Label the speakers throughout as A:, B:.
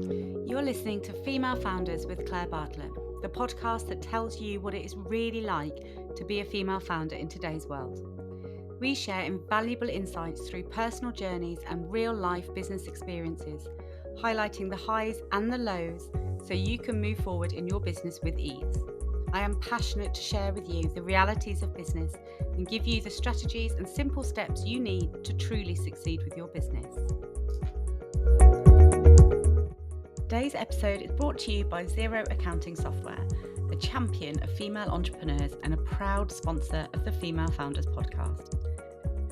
A: You're listening to Female Founders with Claire Bartlett, the podcast that tells you what it is really like to be a female founder in today's world. We share invaluable insights through personal journeys and real-life business experiences, highlighting the highs and the lows so you can move forward in your business with ease. I am passionate to share with you the realities of business and give you the strategies and simple steps you need to truly succeed with your business. Today's episode is brought to you by Xero Accounting Software, a champion of female entrepreneurs and a proud sponsor of the Female Founders podcast.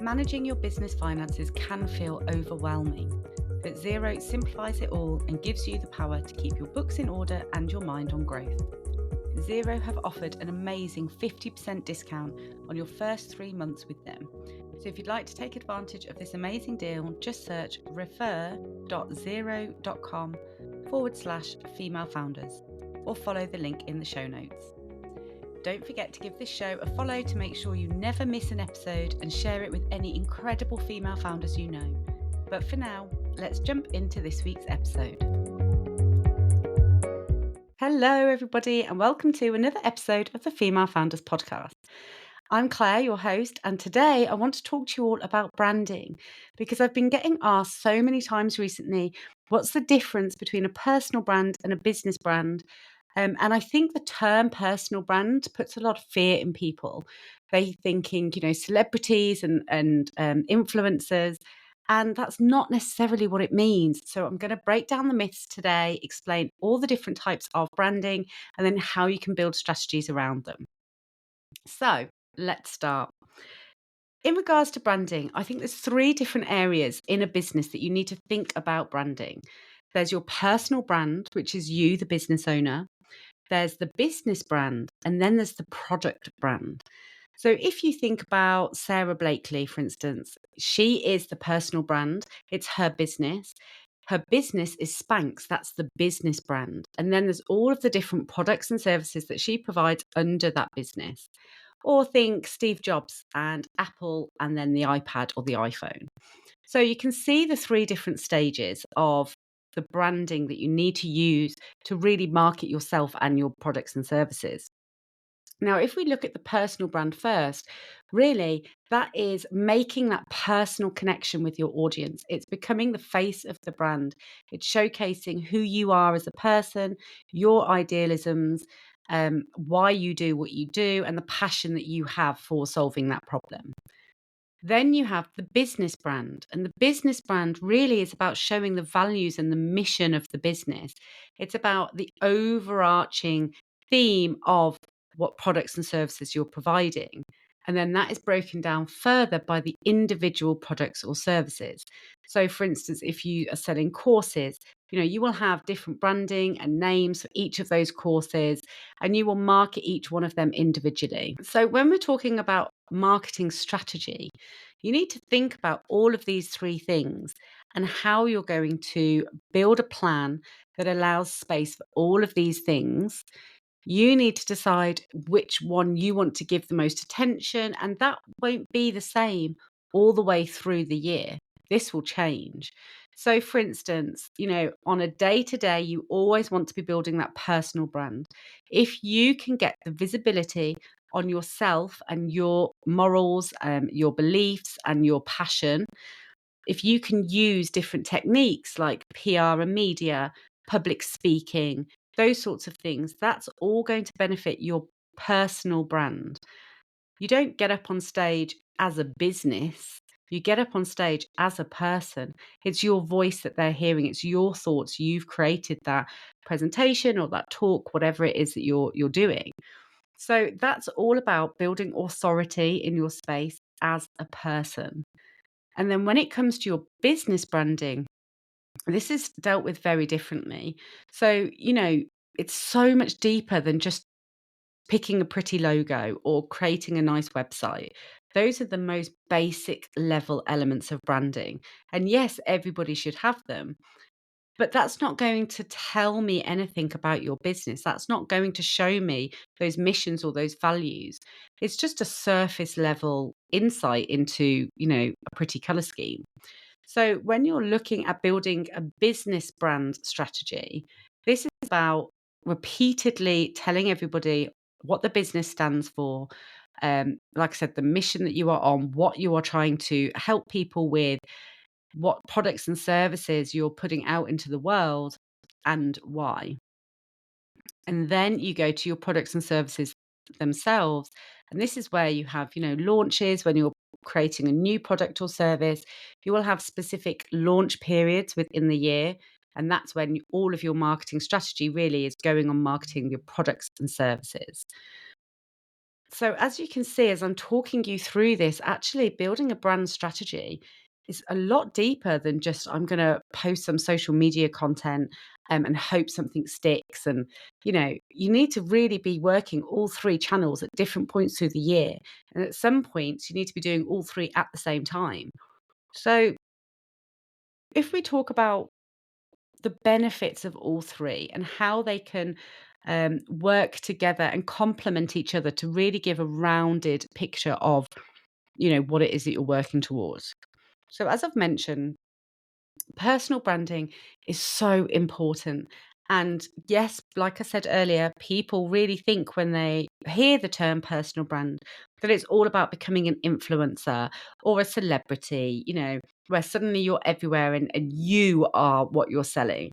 A: Managing your business finances can feel overwhelming, but Xero simplifies it all and gives you the power to keep your books in order and your mind on growth. Xero have offered an amazing 50% discount on your first 3 months with them. So if you'd like to take advantage of this amazing deal, just search refer.xero.com/female founders or follow the link in the show notes. Don't forget to give this show a follow to make sure you never miss an episode and share it with any incredible female founders you know. But for now, let's jump into this week's episode. Hello, everybody, and welcome to another episode of the Female Founders podcast. I'm Claire, your host, and today I want to talk to you all about branding because I've been getting asked so many times recently, what's the difference between a personal brand and a business brand? And I think the term personal brand puts a lot of fear in people. They're thinking, celebrities and influencers. And that's not necessarily what it means. So I'm going to break down the myths today, explain all the different types of branding, and then how you can build strategies around them. So let's start. In regards to branding, I think there's 3 different areas in a business that you need to think about branding. There's your personal brand, which is you, the business owner. There's the business brand, and then there's the product brand. So if you think about Sarah Blakely, for instance, she is the personal brand. It's her business. Her business is Spanx. That's the business brand. And then there's all of the different products and services that she provides under that business. Or think Steve Jobs and Apple and then the iPad or the iPhone. So you can see the 3 different stages of the branding that you need to use to really market yourself and your products and services. Now, if we look at the personal brand first, really that is making that personal connection with your audience. It's becoming the face of the brand. It's showcasing who you are as a person, your idealisms, why you do what you do, and the passion that you have for solving that problem. Then you have the business brand, and the business brand really is about showing the values and the mission of the business. It's about the overarching theme of what products and services you're providing. And then that is broken down further by the individual products or services. So, for instance, if you are selling courses, you will have different branding and names for each of those courses, and you will market each one of them individually. So, when we're talking about marketing strategy, you need to think about all of these 3 things and how you're going to build a plan that allows space for all of these things. You need to decide which one you want to give the most attention, and that won't be the same all the way through the year. This will change. So, for instance, on a day-to-day, you always want to be building that personal brand. If you can get the visibility on yourself and your morals, your beliefs and your passion, if you can use different techniques like PR and media, public speaking, those sorts of things, that's all going to benefit your personal brand. You don't get up on stage as a business. You get up on stage as a person. It's your voice that they're hearing. It's your thoughts. You've created that presentation or that talk, whatever it is that you're doing. So that's all about building authority in your space as a person. And then when it comes to your business branding, this is dealt with very differently. So, it's so much deeper than just picking a pretty logo or creating a nice website. Those are the most basic level elements of branding. And yes, everybody should have them. But that's not going to tell me anything about your business. That's not going to show me those missions or those values. It's just a surface level insight into, a pretty color scheme. So, when you're looking at building a business brand strategy, this is about repeatedly telling everybody what the business stands for. Like I said, the mission that you are on, what you are trying to help people with, what products and services you're putting out into the world, and why. And then you go to your products and services themselves. And this is where you have, launches when you're creating a new product or service. You will have specific launch periods within the year. And that's when all of your marketing strategy really is going on marketing your products and services. So, as you can see, as I'm talking you through this, actually building a brand strategy is a lot deeper than just I'm going to post some social media content and hope something sticks. And, you need to really be working all three channels at different points through the year. And at some points, you need to be doing all three at the same time. So, if we talk about the benefits of all three and how they can work together and complement each other to really give a rounded picture of what it is that you're working towards. So as I've mentioned, personal branding is so important. And yes, like I said earlier, people really think when they hear the term personal brand that it's all about becoming an influencer or a celebrity, where suddenly you're everywhere and you are what you're selling.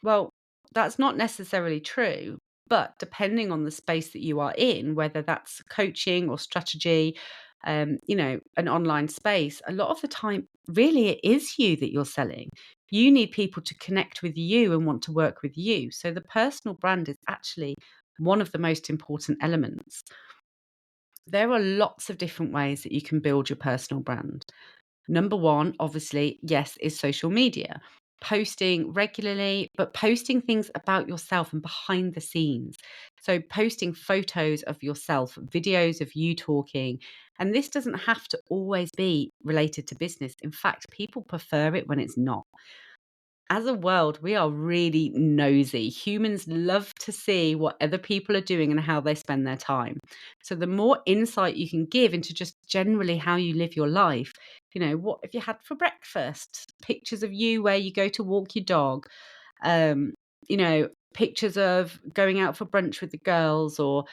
A: Well, that's not necessarily true, but depending on the space that you are in, whether that's coaching or strategy, an online space, a lot of the time, really, it is you that you're selling. You need people to connect with you and want to work with you. So the personal brand is actually one of the most important elements. There are lots of different ways that you can build your personal brand. Number one, obviously, yes, is social media. Posting regularly, but posting things about yourself and behind the scenes. So, posting photos of yourself, videos of you talking. And this doesn't have to always be related to business. In fact, people prefer it when it's not. As a world, we are really nosy. Humans love to see what other people are doing and how they spend their time. So the more insight you can give into just generally how you live your life, what have you had for breakfast? Pictures of you where you go to walk your dog, pictures of going out for brunch with the girls or,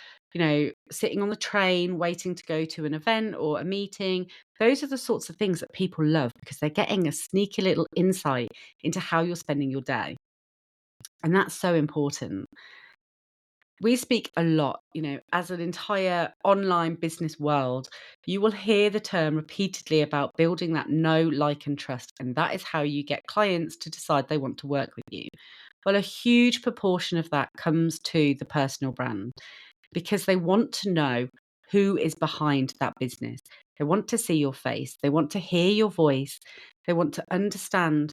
A: sitting on the train waiting to go to an event or a meeting. Those are the sorts of things that people love because they're getting a sneaky little insight into how you're spending your day. And that's so important. We speak a lot, as an entire online business world, you will hear the term repeatedly about building that know, like, and trust. And that is how you get clients to decide they want to work with you. Well, a huge proportion of that comes to the personal brand because they want to know who is behind that business. They want to see your face. They want to hear your voice. They want to understand,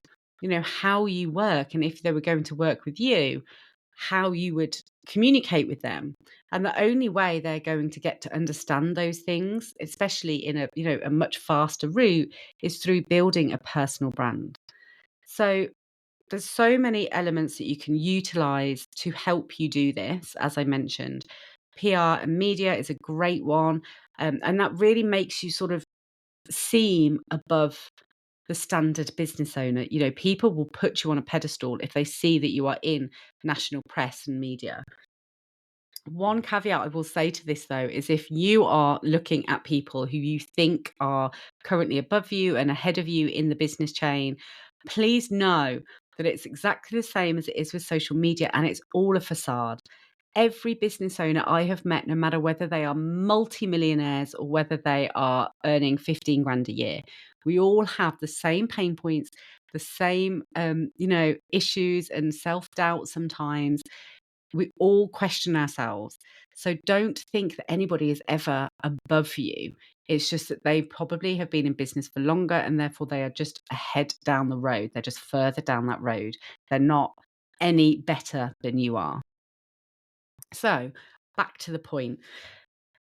A: how you work. And if they were going to work with you, how you would communicate with them. And the only way they're going to get to understand those things, especially in a much faster route, is through building a personal brand. So there's so many elements that you can utilize to help you do this, as I mentioned. PR and media is a great one. And that really makes you sort of seem above the standard business owner. People will put you on a pedestal if they see that you are in national press and media. One caveat I will say to this, though, is if you are looking at people who you think are currently above you and ahead of you in the business chain, please know that it's exactly the same as it is with social media and it's all a facade. Every business owner I have met, no matter whether they are multimillionaires or whether they are earning 15 grand a year, we all have the same pain points, the same, issues and self doubt sometimes. We all question ourselves. So don't think that anybody is ever above you. It's just that they probably have been in business for longer and therefore they are just ahead down the road. They're just further down that road. They're not any better than you are. So back to the point.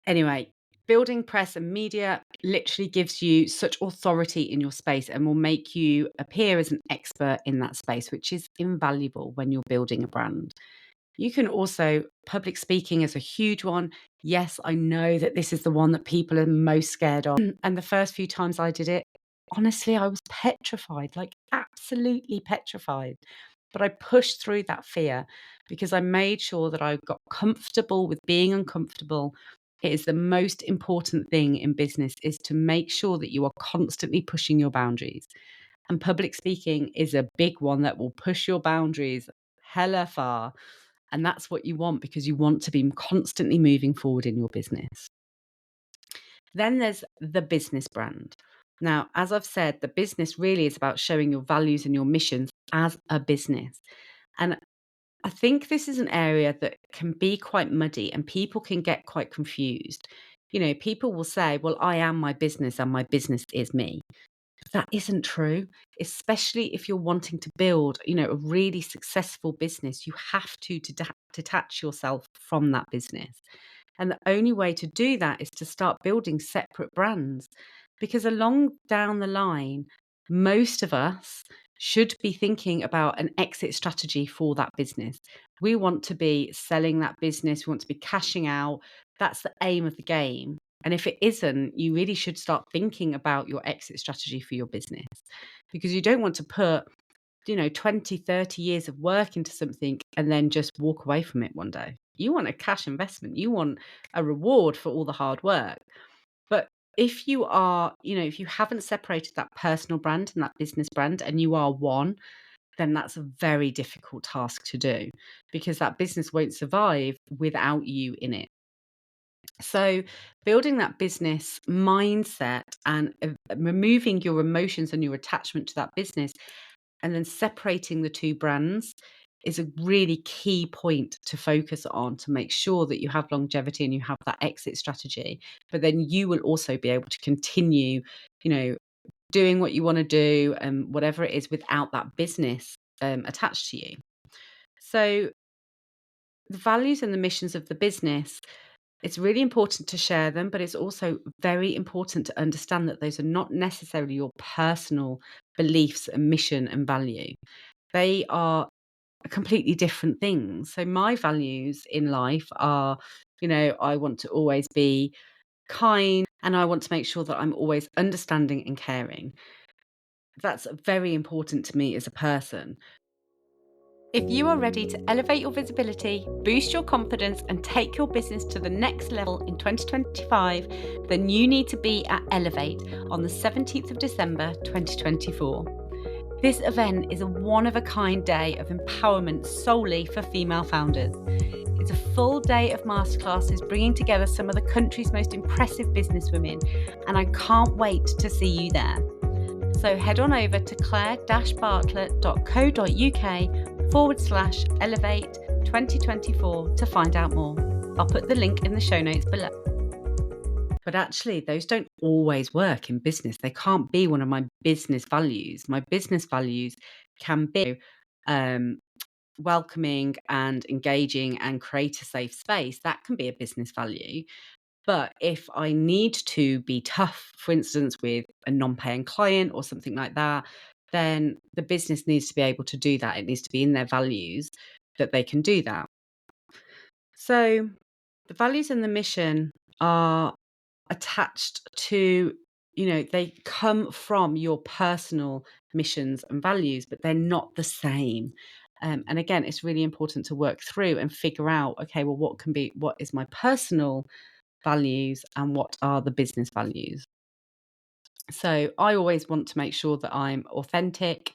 A: Anyway, building press and media literally gives you such authority in your space and will make you appear as an expert in that space, which is invaluable when you're building a brand. You can also, public speaking is a huge one. Yes, I know that this is the one that people are most scared of. And the first few times I did it, honestly, I was petrified, like absolutely petrified. But I pushed through that fear because I made sure that I got comfortable with being uncomfortable. It is the most important thing in business is to make sure that you are constantly pushing your boundaries. And public speaking is a big one that will push your boundaries hella far. And that's what you want because you want to be constantly moving forward in your business. Then there's the business brand. Now, as I've said, the business really is about showing your values and your missions as a business. And I think this is an area that can be quite muddy and people can get quite confused. People will say, well, I am my business and my business is me. That isn't true, especially if you're wanting to build, a really successful business. You have to detach yourself from that business. And the only way to do that is to start building separate brands because along down the line, most of us should be thinking about an exit strategy for that business. We want to be selling that business, we want to be cashing out. That's the aim of the game. And if it isn't, you really should start thinking about your exit strategy for your business because you don't want to put 20, 30 years of work into something and then just walk away from it one day. You want a cash investment. You want a reward for all the hard work. But if you are, if you haven't separated that personal brand and that business brand and you are one, then that's a very difficult task to do because that business won't survive without you in it. So, building that business mindset and removing your emotions and your attachment to that business and then separating the two brands is a really key point to focus on to make sure that you have longevity and you have that exit strategy. But then you will also be able to continue, doing what you want to do and whatever it is without that business attached to you. So, the values and the missions of the business, it's really important to share them, but it's also very important to understand that those are not necessarily your personal beliefs and mission and value. They are completely different things. So my values in life are, I want to always be kind and I want to make sure that I'm always understanding and caring. That's very important to me as a person. If you are ready to elevate your visibility, boost your confidence, and take your business to the next level in 2025, then you need to be at Elevate on the 17th of December 2024. This event is a one-of-a-kind day of empowerment solely for female founders. It's a full day of masterclasses bringing together some of the country's most impressive businesswomen, and I can't wait to see you there. So head on over to claire-bartlett.co.uk/elevate 2024 to find out more. I'll put the link in the show notes below. But actually, those don't always work in business. They can't be one of my business values. My business values can be welcoming and engaging and create a safe space. That can be a business value. But if I need to be tough, for instance, with a non-paying client or something like that, then the business needs to be able to do that. It needs to be in their values that they can do that. So the values and the mission are attached to, they come from your personal missions and values, but they're not the same. And again, it's really important to work through and figure out, okay, well, what is my personal values and what are the business values? So I always want to make sure that I'm authentic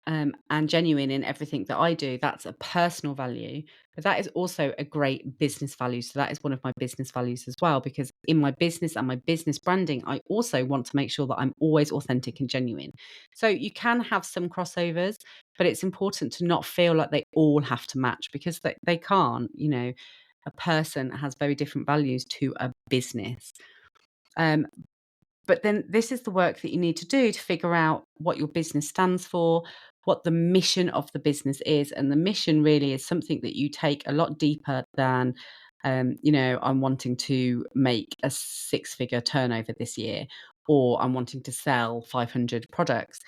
A: and genuine in everything that I do. That's a personal value, but that is also a great business value. So that is one of my business values as well, because in my business and my business branding, I also want to make sure that I'm always authentic and genuine. So you can have some crossovers, but it's important to not feel like they all have to match because they can't. A person has very different values to a business. But then this is the work that you need to do to figure out what your business stands for, what the mission of the business is. And the mission really is something that you take a lot deeper than, I'm wanting to make a 6-figure turnover this year, or I'm wanting to sell 500 products.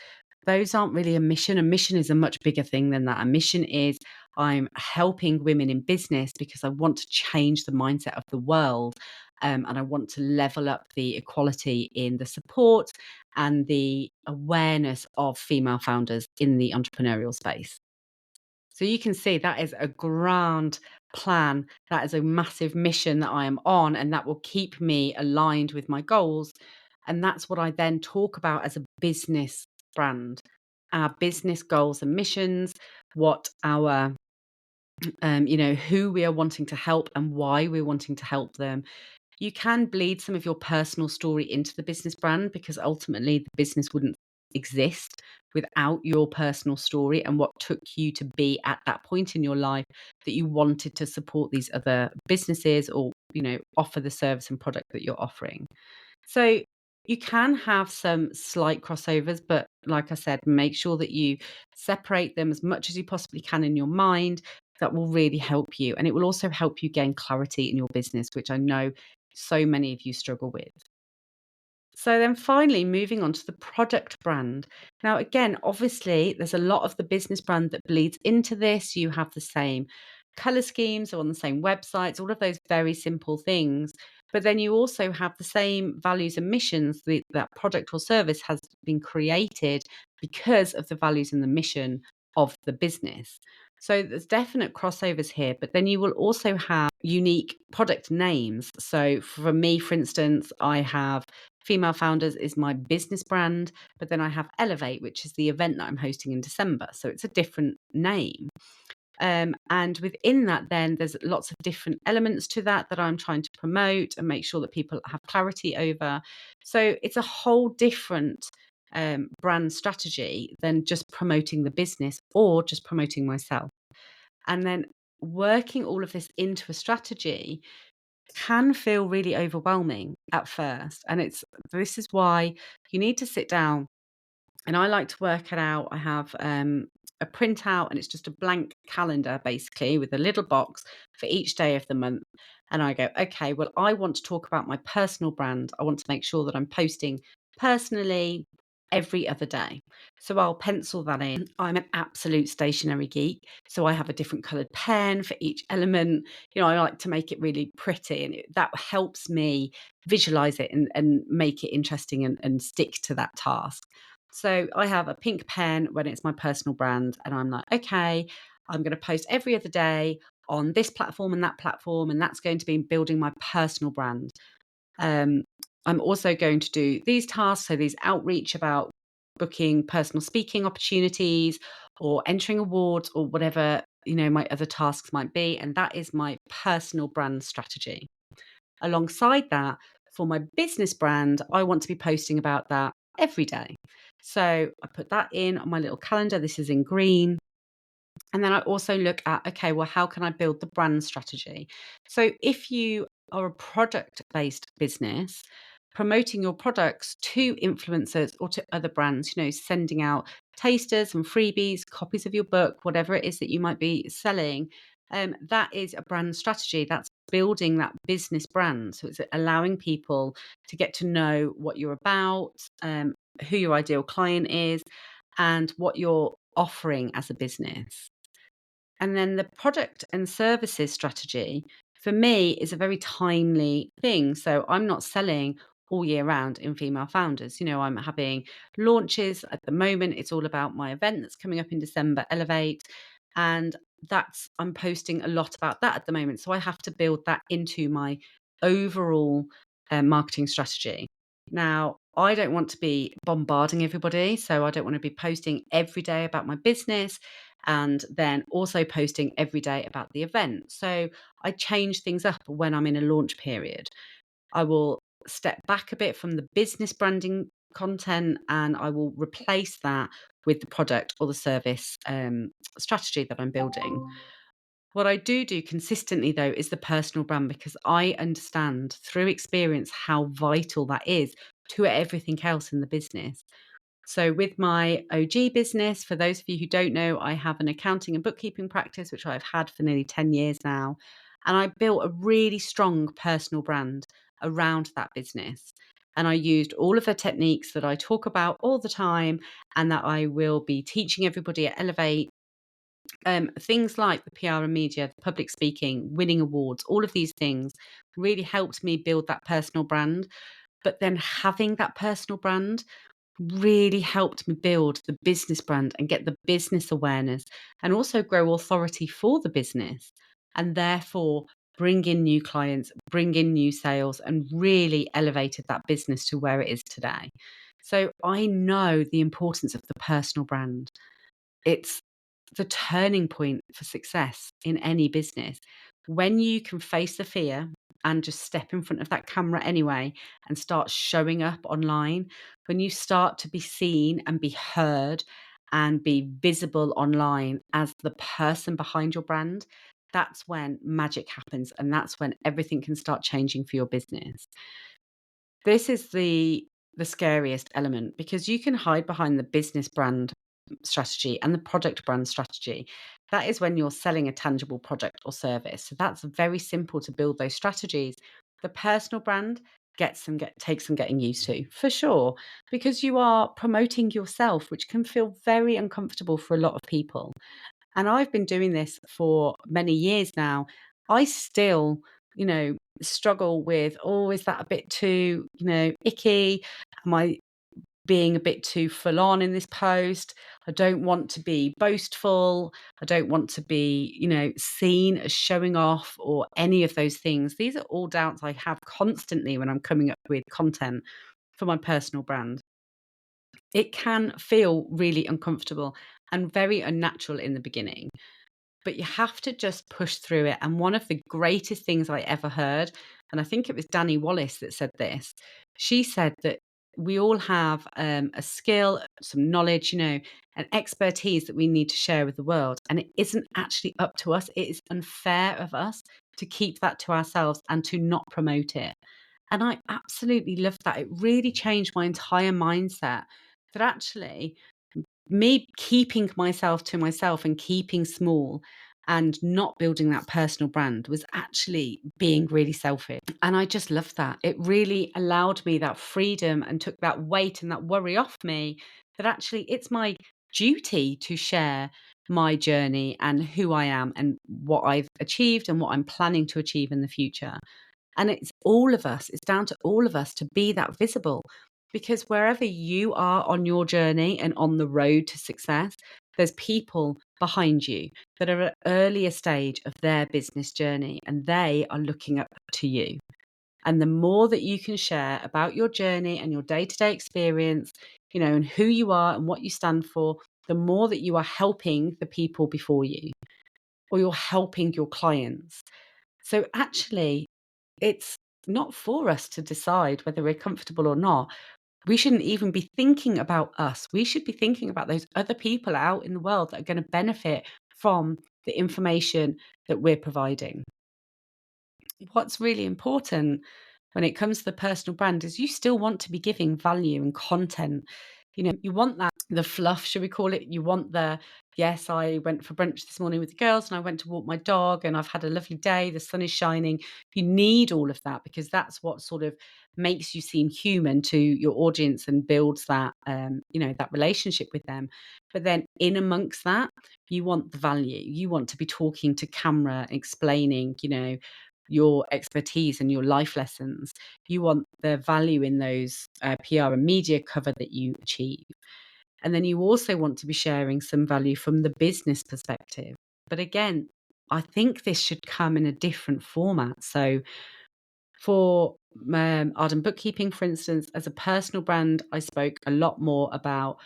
A: Those aren't really a mission. A mission is a much bigger thing than that. A mission is I'm helping women in business because I want to change the mindset of the world and I want to level up the equality in the support and the awareness of female founders in the entrepreneurial space. So you can see that is a grand plan. That is a massive mission that I am on, and that will keep me aligned with my goals. And that's what I then talk about as a business brand, our business goals and missions, what our who we are wanting to help and why we're wanting to help them. You can bleed some of your personal story into the business brand, because ultimately the business wouldn't exist without your personal story and what took you to be at that point in your life that you wanted to support these other businesses, or offer the service and product that you're offering. So you can have some slight crossovers, but like I said, make sure that you separate them as much as you possibly can in your mind. That will really help you. And it will also help you gain clarity in your business, which I know so many of you struggle with. So then finally, moving on to the product brand. Now, again, obviously, there's a lot of the business brand that bleeds into this. You have the same color schemes on the same websites, all of those very simple things. But then you also have the same values and missions. That product or service has been created because of the values and the mission of the business. So there's definite crossovers here, but then you will also have unique product names. So for me, for instance, I have Female Founders is my business brand, but then I have Elevate, which is the event that I'm hosting in December. So it's a different name. And within that, then there's lots of different elements to that I'm trying to promote and make sure that people have clarity over. So it's a whole different brand strategy than just promoting the business or just promoting myself. And then working all of this into a strategy can feel really overwhelming at first. And this is why you need to sit down, and I like to work it out. I have a printout, and it's just a blank calendar basically with a little box for each day of the month. And I go, okay, well, I want to talk about my personal brand. I want to make sure that I'm posting personally every other day. So I'll pencil that in. I'm an absolute stationery geek. So I have a different colored pen for each element. I like to make it really pretty, and that helps me visualize it and make it interesting and stick to that task. So I have a pink pen when it's my personal brand, and I'm like, okay, I'm going to post every other day on this platform and that platform, and that's going to be building my personal brand. I'm also going to do these tasks, so these outreach about booking personal speaking opportunities or entering awards or whatever, my other tasks might be. And that is my personal brand strategy. Alongside that, for my business brand, I want to be posting about that every day. So I put that in on my little calendar. This is in green. And then I also look at, okay, well, how can I build the brand strategy? So if you are a product based business, promoting your products to influencers or to other brands, sending out tasters and freebies, copies of your book, whatever it is that you might be selling, that is a brand strategy. That's building that business brand. So it's allowing people to get to know what you're about, who your ideal client is, and what you're offering as a business. And then the product and services strategy for me is a very timely thing. So I'm not selling all year round in Female Founders. I'm having launches at the moment. It's all about my event that's coming up in December, Elevate. And I'm posting a lot about that at the moment. So I have to build that into my overall marketing strategy. Now, I don't want to be bombarding everybody. So I don't want to be posting every day about my business and then also posting every day about the event. So I change things up when I'm in a launch period. I will step back a bit from the business branding content, and I will replace that with the product or the service strategy that I'm building. What I do consistently, though, is the personal brand, because I understand through experience how vital that is to everything else in the business. So with my OG business, for those of you who don't know, I have an accounting and bookkeeping practice, which I've had for nearly 10 years now. And I built a really strong personal brand around that business. And I used all of the techniques that I talk about all the time and that I will be teaching everybody at Elevate Things like the PR and media, the public speaking, winning awards, all of these things really helped me build that personal brand. But then having that personal brand really helped me build the business brand and get the business awareness and also grow authority for the business and therefore bring in new clients, bring in new sales, and really elevated that business to where it is today. So I know the importance of the personal brand. It's the turning point for success in any business. When you can face the fear and just step in front of that camera anyway and start showing up online, when you start to be seen and be heard and be visible online as the person behind your brand, that's when magic happens and that's when everything can start changing for your business. This is the scariest element because you can hide behind the business brand strategy and the product brand strategy. That is when you're selling a tangible product or service. So that's very simple to build those strategies. The personal brand takes some getting used to for sure because you are promoting yourself, which can feel very uncomfortable for a lot of people. And I've been doing this for many years now. I still, struggle with, oh, is that a bit too, icky? Am I being a bit too full on in this post? I don't want to be boastful. I don't want to be, seen as showing off or any of those things. These are all doubts I have constantly when I'm coming up with content for my personal brand. It can feel really uncomfortable and very unnatural in the beginning, but you have to just push through it. And one of the greatest things I ever heard, and I think it was Danny Wallace that said this, she said that we all have a skill, some knowledge, an expertise that we need to share with the world. And it isn't actually up to us. It is unfair of us to keep that to ourselves and to not promote it. And I absolutely loved that. It really changed my entire mindset that actually me keeping myself to myself and keeping small and not building that personal brand was actually being really selfish. And I just loved that. It really allowed me that freedom and took that weight and that worry off me that actually it's my duty to share my journey and who I am and what I've achieved and what I'm planning to achieve in the future. And it's down to all of us to be that visible because wherever you are on your journey and on the road to success, there's people behind you that are at an earlier stage of their business journey and they are looking up to you. And the more that you can share about your journey and your day to day experience, and who you are and what you stand for, the more that you are helping the people before you or you're helping your clients. So actually, it's not for us to decide whether we're comfortable or not. We shouldn't even be thinking about us. We should be thinking about those other people out in the world that are going to benefit from the information that we're providing. What's really important when it comes to the personal brand is you still want to be giving value and content. You want the fluff, should we call it? You want yes, I went for brunch this morning with the girls and I went to walk my dog and I've had a lovely day. The sun is shining. You need all of that because that's what sort of makes you seem human to your audience and builds that, that relationship with them. But then in amongst that, you want the value. You want to be talking to camera, explaining, your expertise and your life lessons. You want the value in those PR and media cover that you achieve. And then you also want to be sharing some value from the business perspective. But again, I think this should come in a different format. So for Arden Bookkeeping, for instance, as a personal brand, I spoke a lot more about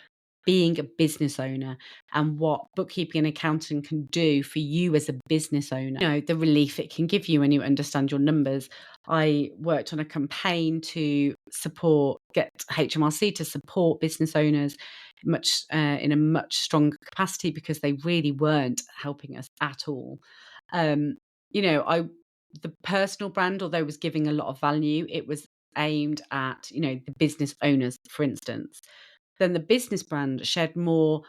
A: being a business owner and what bookkeeping and accounting can do for you as a business owner. The relief it can give you when you understand your numbers. I worked on a campaign to get HMRC to support business owners in a much stronger capacity because they really weren't helping us at all. I the personal brand, although was giving a lot of value, it was aimed at, the business owners, for instance. Then the business brand shared more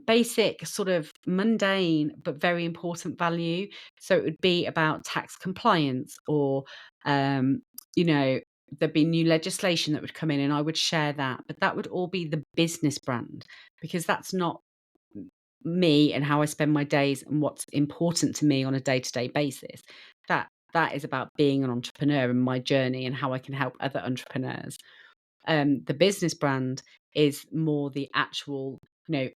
A: basic, sort of mundane, but very important value. So it would be about tax compliance or, there'd be new legislation that would come in and I would share that. But that would all be the business brand because that's not me and how I spend my days and what's important to me on a day-to-day basis. That is about being an entrepreneur and my journey and how I can help other entrepreneurs. The business brand is more the actual,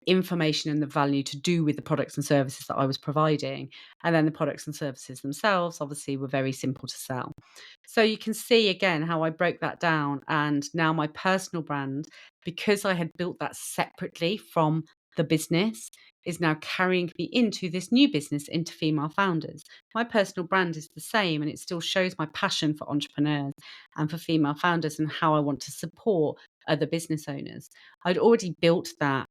A: information and the value to do with the products and services that I was providing. And then the products and services themselves, obviously, were very simple to sell. So you can see again how I broke that down. And now my personal brand, because I had built that separately from the business, is now carrying me into this new business, into female founders. My personal brand is the same, and it still shows my passion for entrepreneurs and for female founders and how I want to support other business owners. I'd already built that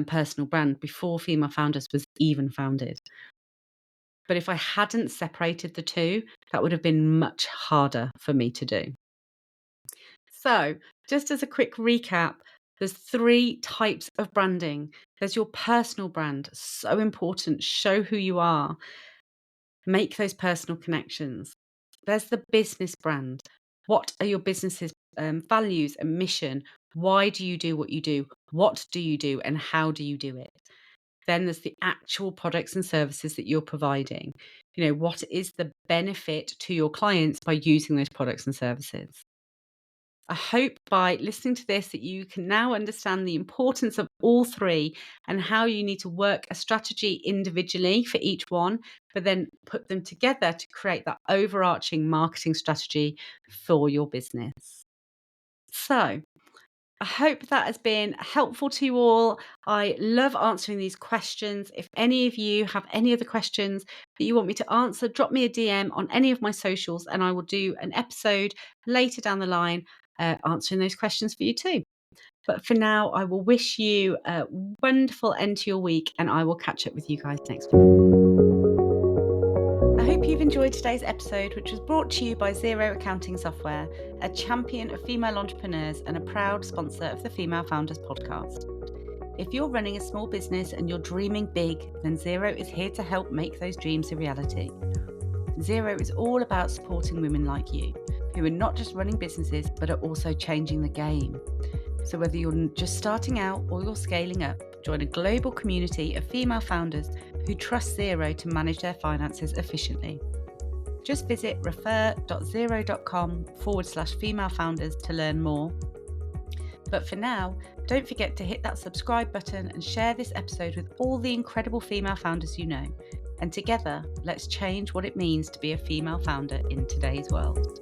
A: personal brand before Female Founders was even founded. But if I hadn't separated the two, that would have been much harder for me to do. So, just as a quick recap, there's 3 types of branding. There's your personal brand, so important. Show who you are. Make those personal connections. There's the business brand. What are your business's values and mission? Why do you do what you do? What do you do and how do you do it? Then there's the actual products and services that you're providing. What is the benefit to your clients by using those products and services? I hope by listening to this that you can now understand the importance of all 3 and how you need to work a strategy individually for each one, but then put them together to create that overarching marketing strategy for your business. So, I hope that has been helpful to you all. I love answering these questions. If any of you have any other questions that you want me to answer, drop me a DM on any of my socials and I will do an episode later down the line answering those questions for you too. But for now, I will wish you a wonderful end to your week and I will catch up with you guys next week. I hope you've enjoyed today's episode, which was brought to you by Xero Accounting Software, a champion of female entrepreneurs and a proud sponsor of the Female Founders podcast. If you're running a small business and you're dreaming big, then Xero is here to help make those dreams a reality. Xero is all about supporting women like you, who are not just running businesses, but are also changing the game. So whether you're just starting out or you're scaling up, join a global community of female founders who trust Xero to manage their finances efficiently. Just visit refer.xero.com/female founders to learn more. But for now, don't forget to hit that subscribe button and share this episode with all the incredible female founders you know. And together, let's change what it means to be a female founder in today's world.